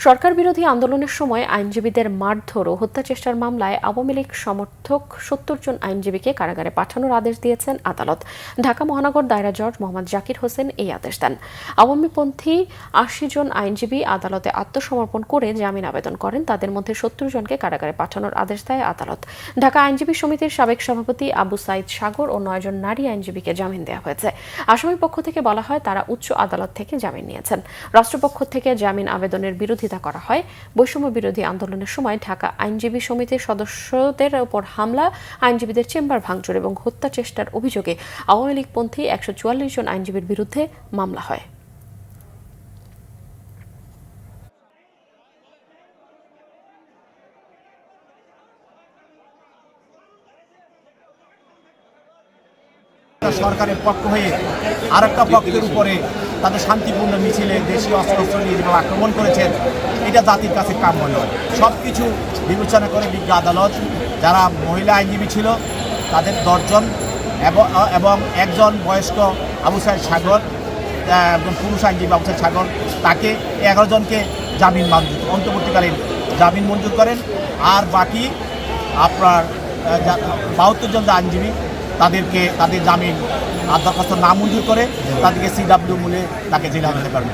সরকার বিরোধী আন্দোলনের সময় আইনজীবীদের মারধর ও হত্যা চেষ্টার মামলায় আওয়ামী লীগ সমর্থক ৭০ জন আইনজীবীকে কারাগারে পাঠানোর আদেশ দিয়েছেন আদালত। ঢাকা মহানগর দায়রা জজ মোহাম্মদ জাকির হোসেন এই আদেশ দেন। আওয়ামীপন্থী ৮০ জন আইনজীবী আদালতে আত্মসমর্পণ করে জামিন আবেদন করেন। তাদের মধ্যে ৭০ জনকে কারাগারে পাঠানোর আদেশ দেয় আদালত। ঢাকা আইনজীবী সমিতির সাবেক সভাপতি আবু সাইদ সাগর ও ৯ জন নারী আইনজীবীকে জামিন দেওয়া হয়েছে। আসামি পক্ষ থেকে বলা হয় তারা উচ্চ আদালত থেকে জামিন নিয়েছেন। রাষ্ট্রপক্ষ থেকে জামিন আবেদনের বিরোধিতা করা হয়। বৈষম্য বিরোধী আন্দোলনের সময় ঢাকা আইনজীবী সমিতির সদস্যদের উপর হামলা, আইনজীবীদের চেম্বার ভাঙচুর এবং হত্যা চেষ্টার অভিযোগে আওয়ামী লীগপন্থী ১৪৪ জন আইনজীবীর বিরুদ্ধে মামলা হয়। সরকারের পক্ষ হয়ে আরেকটা পক্ষের উপরে তাদের শান্তিপূর্ণ মিছিলে দেশীয় অস্ত্র নিয়ে যেভাবে আক্রমণ করেছেন, এটা জাতির কাছে কাম্য নয়। সব কিছু বিবেচনা করে বিজ্ঞ আদালত যারা মহিলা আইনজীবী ছিল তাদের ১০ জন এবং একজন বয়স্ক আবু সাইদ সাগর, একজন পুরুষ আইনজীবী আবু সাইদ সাগর, তাকে ১১ জনকে জামিন অন্তর্বর্তীকালীন জামিন মঞ্জুর করেন। আর বাকি আপনার ৭২ জন আইনজীবী তাদের জামিন আর দরখাস্ত নামঞ্জুর করে তাদেরকে CW মূলে তাকে জেলে হাজতে পারবে।